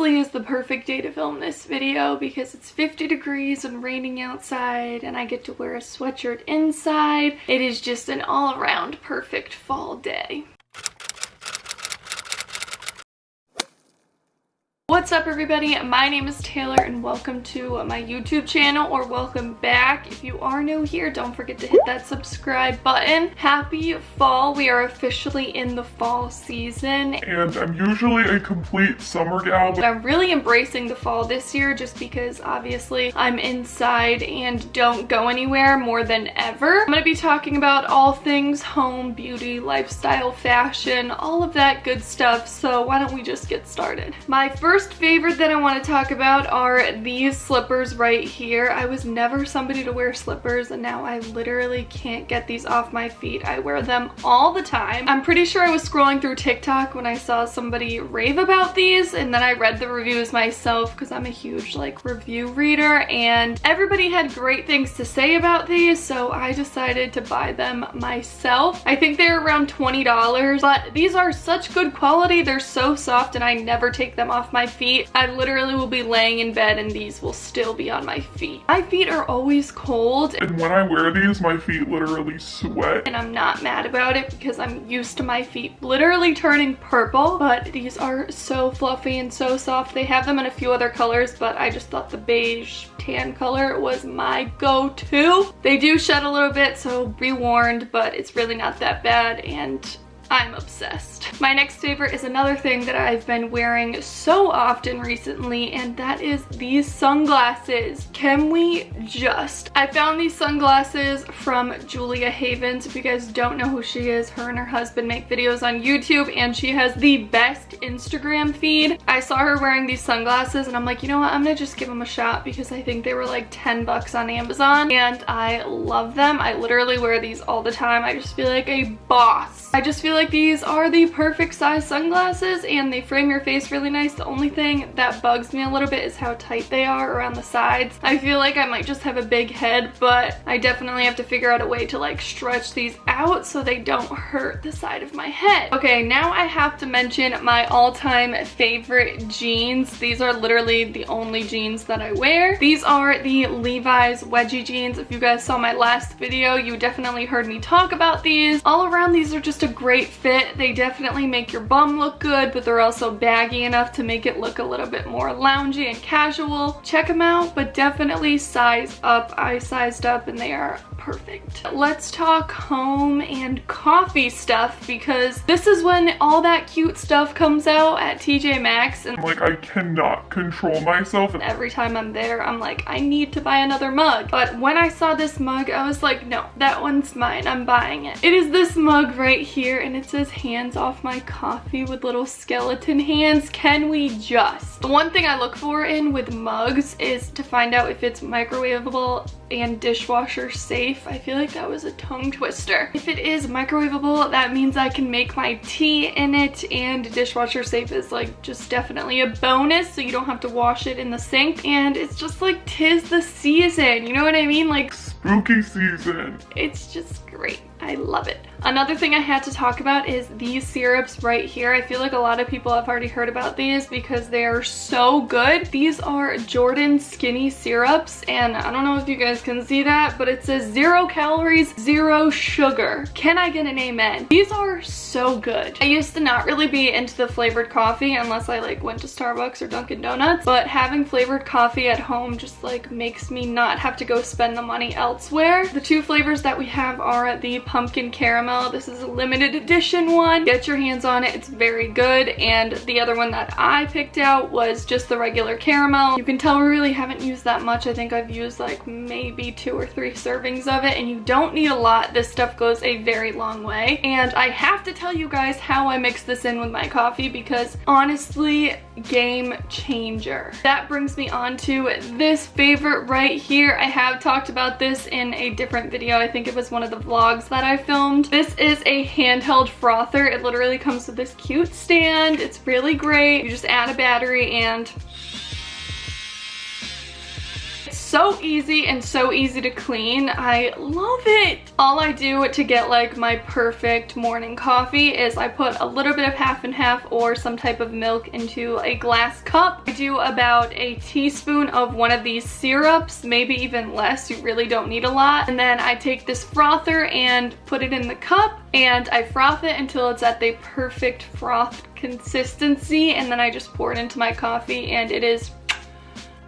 honestly is the perfect day to film this video because it's 50 degrees and raining outside and I get to wear a sweatshirt inside. It is just an all-around perfect fall day. What's up everybody, my name is Taylor and welcome to my YouTube channel, or welcome back. If you are new here, don't forget to hit that subscribe button. Happy fall, we are officially in the fall season. And I'm usually a complete summer gal, but I'm really embracing the fall this year just because obviously I'm inside and don't go anywhere more than ever. I'm gonna be talking about all things home, beauty, lifestyle, fashion, all of that good stuff, so why don't we just get started. My first favorite that I want to talk about are these slippers right here. I was never somebody to wear slippers and now I literally can't get these off my feet. I wear them all the time. I'm pretty sure I was scrolling through TikTok when I saw somebody rave about these, and then I read the reviews myself because I'm a huge review reader, and everybody had great things to say about these, so I decided to buy them myself. I think they're around $20, but these are such good quality. They're so soft and I never take them off my feet. I literally will be laying in bed and these will still be on my feet. My feet are always cold, and when I wear these, my feet literally sweat. And I'm not mad about it because I'm used to my feet literally turning purple, but these are so fluffy and so soft. They have them in a few other colors, but I just thought the beige tan color was my go-to. They do shed a little bit, so be warned, but it's really not that bad and I'm obsessed. My next favorite is another thing that I've been wearing so often recently, and that is these sunglasses. Can we just? I found these sunglasses from Julia Havens. If you guys don't know who she is, her and her husband make videos on YouTube and she has the best Instagram feed. I saw her wearing these sunglasses and I'm like, you know what, I'm gonna just give them a shot because I think they were like 10 bucks on Amazon and I love them. I literally wear these all the time. I just feel like a boss. I just feel like these are the perfect size sunglasses and they frame your face really nice. The only thing that bugs me a little bit is how tight they are around the sides. I feel like I might just have a big head, but I definitely have to figure out a way to stretch these out so they don't hurt the side of my head. Okay, now I have to mention my all-time favorite jeans. These are literally the only jeans that I wear. These are the Levi's wedgie jeans. If you guys saw my last video, you definitely heard me talk about these. All around, these are just a great fit. They definitely make your bum look good, but they're also baggy enough to make it look a little bit more loungy and casual. Check them out, but definitely size up. I sized up and they are perfect. Let's talk home and coffee stuff because this is when all that cute stuff comes out at TJ Maxx, and I cannot control myself. Every time I'm there, I'm like, I need to buy another mug. But when I saw this mug, I was like, no, that one's mine. I'm buying it. It is this mug right here and it says hands off my coffee with little skeleton hands. Can we just? The one thing I look for with mugs is to find out if it's microwavable and dishwasher safe. I feel like that was a tongue twister. If it is microwavable, that means I can make my tea in it, and dishwasher safe is just definitely a bonus, so you don't have to wash it in the sink. And it's just tis the season, you know what I mean? Spooky season. It's just great. I love it. Another thing I had to talk about is these syrups right here. I feel like a lot of people have already heard about these because they are so good. These are Jordan skinny syrups, and I don't know if you guys can see that, but it says 0 calories, 0 sugar. Can I get an amen? These are so good. I used to not really be into the flavored coffee unless I went to Starbucks or Dunkin' Donuts, but having flavored coffee at home just makes me not have to go spend the money elsewhere. The two flavors that we have are the pumpkin caramel. This is a limited edition one. Get your hands on it. It's very good. And the other one that I picked out was just the regular caramel. You can tell we really haven't used that much. I think I've used maybe 2 or 3 servings of it, and you don't need a lot. This stuff goes a very long way. And I have to tell you guys how I mix this in with my coffee because honestly, game changer. That brings me on to this favorite right here. I have talked about this in a different video. I think it was one of the vlogs that I filmed. This is a handheld frother. It literally comes with this cute stand. It's really great. You just add a battery and so easy and so easy to clean. I love it. All I do to get like my perfect morning coffee is I put a little bit of half and half or some type of milk into a glass cup. I do about a teaspoon of one of these syrups, maybe even less. You really don't need a lot. And then I take this frother and put it in the cup and I froth it until it's at the perfect froth consistency, and then I just pour it into my coffee and it is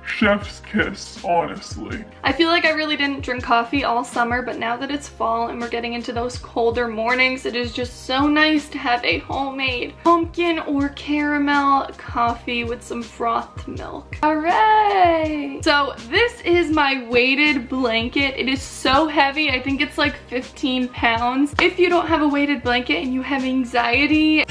chef's kiss, honestly. I feel like I really didn't drink coffee all summer, but now that it's fall and we're getting into those colder mornings, it is just so nice to have a homemade pumpkin or caramel coffee with some frothed milk. Hooray! So this is my weighted blanket. It is so heavy. I think it's like 15 pounds. If you don't have a weighted blanket and you have anxiety,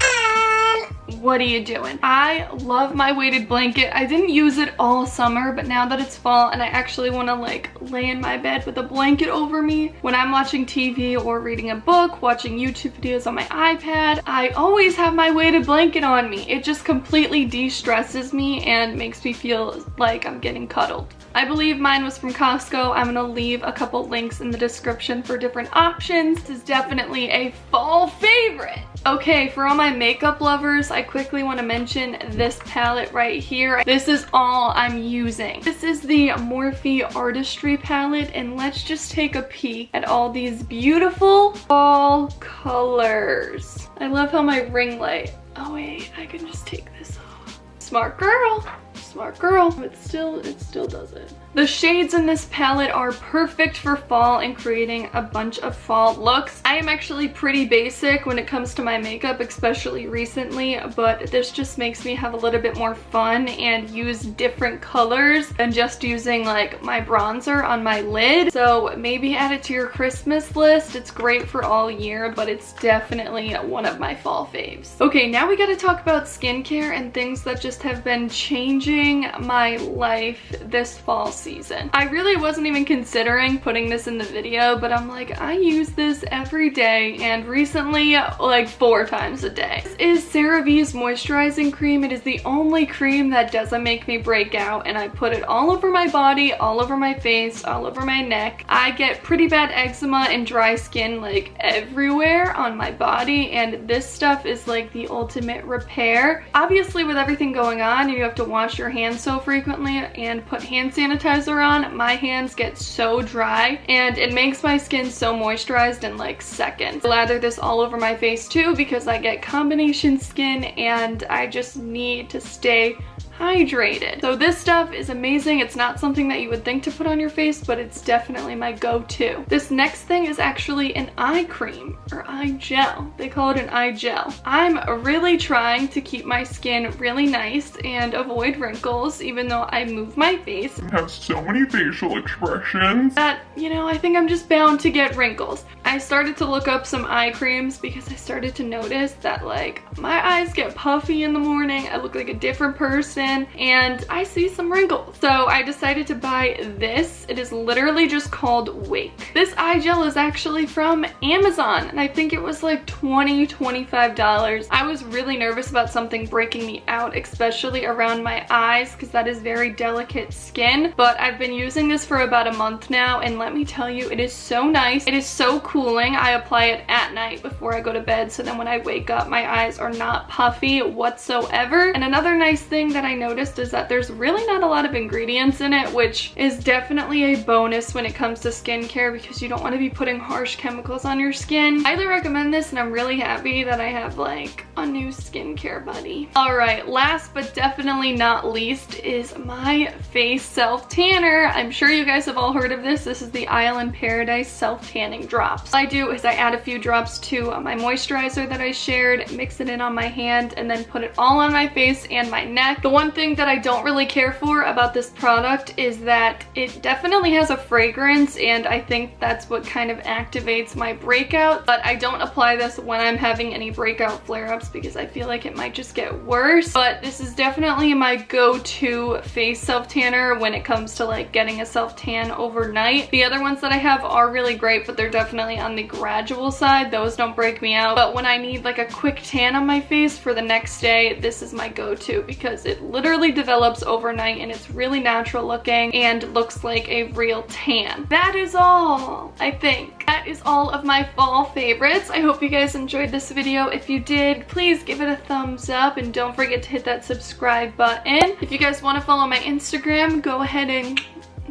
what are you doing? I love my weighted blanket. I didn't use it all summer, but now that it's fall and I actually want to like lay in my bed with a blanket over me when I'm watching TV or reading a book, watching YouTube videos on my iPad, I always have my weighted blanket on me. It just completely de-stresses me and makes me feel like I'm getting cuddled. I believe mine was from Costco. I'm gonna leave a couple links in the description for different options. This is definitely a fall favorite. Okay, for all my makeup lovers, I quickly want to mention this palette right here. This is all I'm using. This is the Morphe Artistry palette, and let's just take a peek at all these beautiful fall colors. I love how my ring light, oh wait, I can just take this off. Smart girl. Smart girl. It still does it. The shades in this palette are perfect for fall and creating a bunch of fall looks. I am actually pretty basic when it comes to my makeup, especially recently, but this just makes me have a little bit more fun and use different colors than just using like my bronzer on my lid. So maybe add it to your Christmas list. It's great for all year, but it's definitely one of my fall faves. Okay, now we gotta talk about skincare and things that just have been changing my life this fall season. I really wasn't even considering putting this in the video, but I'm like, I use this every day, and recently like 4 times a day. This is CeraVe's moisturizing cream. It is the only cream that doesn't make me break out, and I put it all over my body, all over my face, all over my neck. I get pretty bad eczema and dry skin like everywhere on my body, and this stuff is like the ultimate repair. Obviously with everything going on, you have to wash your hands so frequently and put hand sanitizer on, my hands get so dry and it makes my skin so moisturized in like seconds. I lather this all over my face too because I get combination skin and I just need to stay hydrated. So this stuff is amazing. It's not something that you would think to put on your face, but it's definitely my go-to. This next thing is actually an eye cream or eye gel. They call it an eye gel. I'm really trying to keep my skin really nice and avoid wrinkles, even though I move my face. I have so many facial expressions That, you know, I think I'm just bound to get wrinkles. I started to look up some eye creams because I started to notice that like my eyes get puffy in the morning. I look like a different person and I see some wrinkles. So I decided to buy this. It is literally just called Wake. This eye gel is actually from Amazon and I think it was like $25. I was really nervous about something breaking me out, especially around my eyes because that is very delicate skin, but I've been using this for about a month now and let me tell you, it is so nice. It is so cooling. I apply it at night before I go to bed, so then when I wake up my eyes are not puffy whatsoever. And another nice thing that I noticed is that there's really not a lot of ingredients in it, which is definitely a bonus when it comes to skincare because you don't want to be putting harsh chemicals on your skin. I highly recommend this and I'm really happy that I have like a new skincare buddy. Alright, last but definitely not least is my face self-tanner. I'm sure you guys have all heard of this. This is the Isle in Paradise self-tanning drops. What I do is I add a few drops to my moisturizer that I shared, mix it in on my hand, and then put it all on my face and my neck. The one thing that I don't really care for about this product is that it definitely has a fragrance, and I think that's what kind of activates my breakout, but I don't apply this when I'm having any breakout flare-ups because I feel like it might just get worse. But this is definitely my go-to go-to face self-tanner when it comes to like getting a self-tan overnight. The other ones that I have are really great, but they're definitely on the gradual side. Those don't break me out. But when I need like a quick tan on my face for the next day, this is my go-to because it literally develops overnight and it's really natural looking and looks like a real tan. That is all, I think. That is all of my fall favorites. I hope you guys enjoyed this video. If you did, please give it a thumbs up and don't forget to hit that subscribe button. If you guys want to follow my Instagram, go ahead and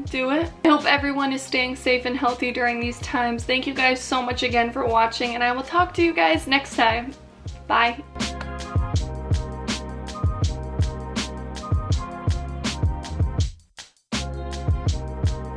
do it. I hope everyone is staying safe and healthy during these times. Thank you guys so much again for watching, and I will talk to you guys next time. Bye.